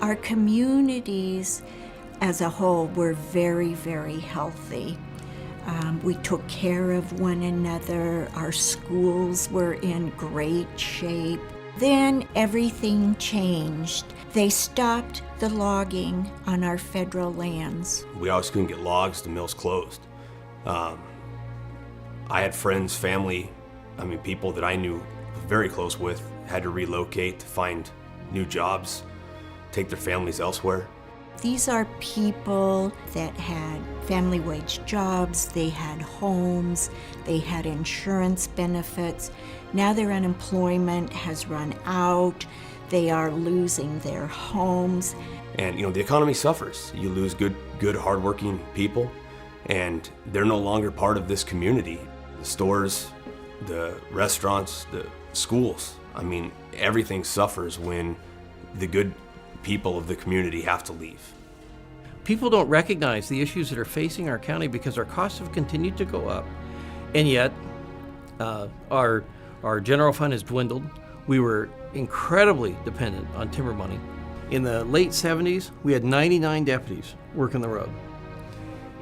Our communities as a whole were very, very healthy. We took care of one another. Our schools were in great shape. Then everything changed. They stopped the logging on our federal lands. We always couldn't get logs, the mill's closed. I had friends, family, people that I knew very close with had to relocate to find new jobs, take their families elsewhere. These are people that had family wage jobs, they had homes, they had insurance benefits. Now their unemployment has run out, they are losing their homes. And the economy suffers. You lose good hardworking people, and they're no longer part of this community. The stores, the restaurants, the schools, everything suffers when the good people of the community have to leave. People don't recognize the issues that are facing our county because our costs have continued to go up, and yet our general fund has dwindled. We were incredibly dependent on timber money. In the late 70s, we had 99 deputies working the road.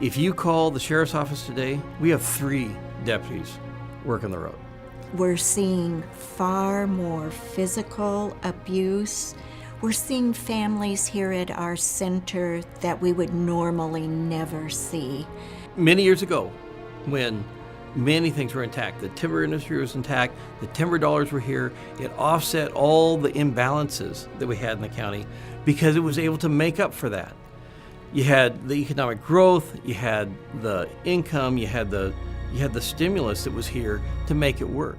If you call the sheriff's office today, we have 3 deputies working the road. We're seeing far more physical abuse. We're seeing families here at our center that we would normally never see. Many years ago, when many things were intact, the timber industry was intact, the timber dollars were here, it offset all the imbalances that we had in the county because it was able to make up for that. You had the economic growth, you had the income, you had the stimulus that was here to make it work.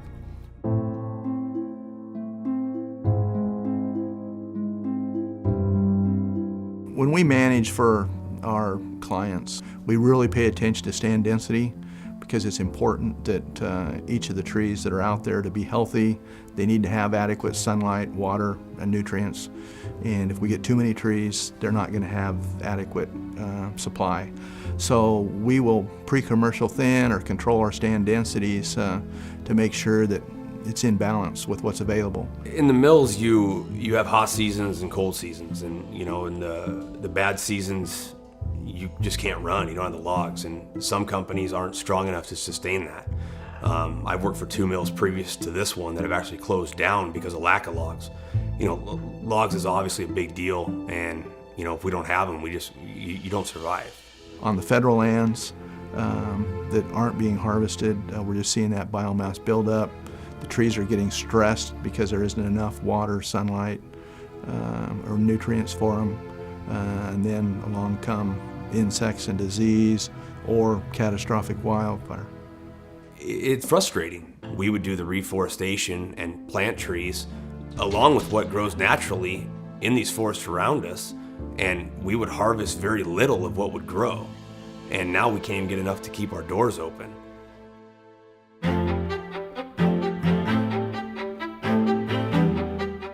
When we manage for our clients, we really pay attention to stand density because it's important that each of the trees that are out there to be healthy, they need to have adequate sunlight, water, and nutrients. And if we get too many trees, they're not going to have adequate supply. So we will pre-commercial thin or control our stand densities to make sure that it's in balance with what's available. In the mills, you have hot seasons and cold seasons, and in the bad seasons, you just can't run. You don't have the logs, and some companies aren't strong enough to sustain that. I've worked for 2 mills previous to this one that have actually closed down because of lack of logs. Logs is obviously a big deal, and if we don't have them, you don't survive. On the federal lands that aren't being harvested, we're just seeing that biomass build up. The trees are getting stressed because there isn't enough water, sunlight, or nutrients for them. And then along come insects and disease or catastrophic wildfire. It's frustrating. We would do the reforestation and plant trees along with what grows naturally in these forests around us, and we would harvest very little of what would grow. And now we can't even get enough to keep our doors open.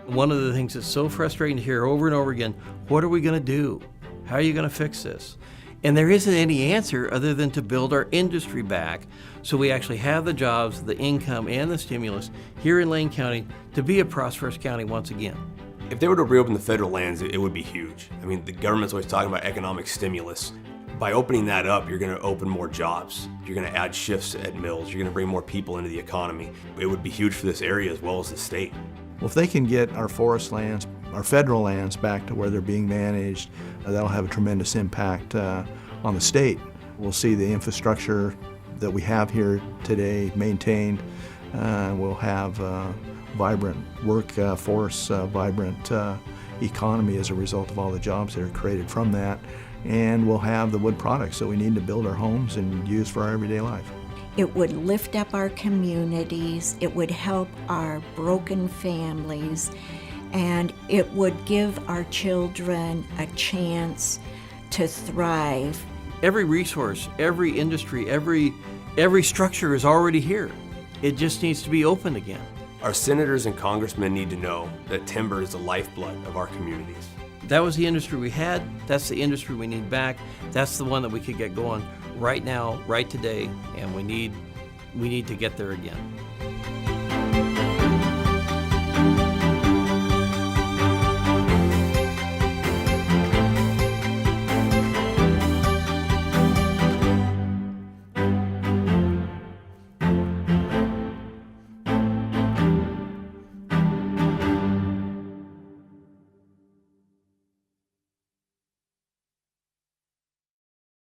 One of the things that's so frustrating to hear over and over again, what are we going to do? How are you going to fix this? And there isn't any answer other than to build our industry back so we actually have the jobs, the income, and the stimulus here in Lane County to be a prosperous county once again. If they were to reopen the federal lands, it would be huge. The government's always talking about economic stimulus. By opening that up, you're going to open more jobs. You're going to add shifts at mills. You're going to bring more people into the economy. It would be huge for this area as well as the state. Well, if they can get our forest lands, our federal lands back to where they're being managed, that'll have a tremendous impact on the state. We'll see the infrastructure that we have here today maintained. We'll have vibrant workforce, vibrant economy as a result of all the jobs that are created from that. And we'll have the wood products that we need to build our homes and use for our everyday life. It would lift up our communities, it would help our broken families, and it would give our children a chance to thrive. Every resource, every industry, every structure is already here. It just needs to be opened again. Our senators and congressmen need to know that timber is the lifeblood of our communities. That was the industry we had. That's the industry we need back. That's the one that we could get going right now, right today, and we need to get there again.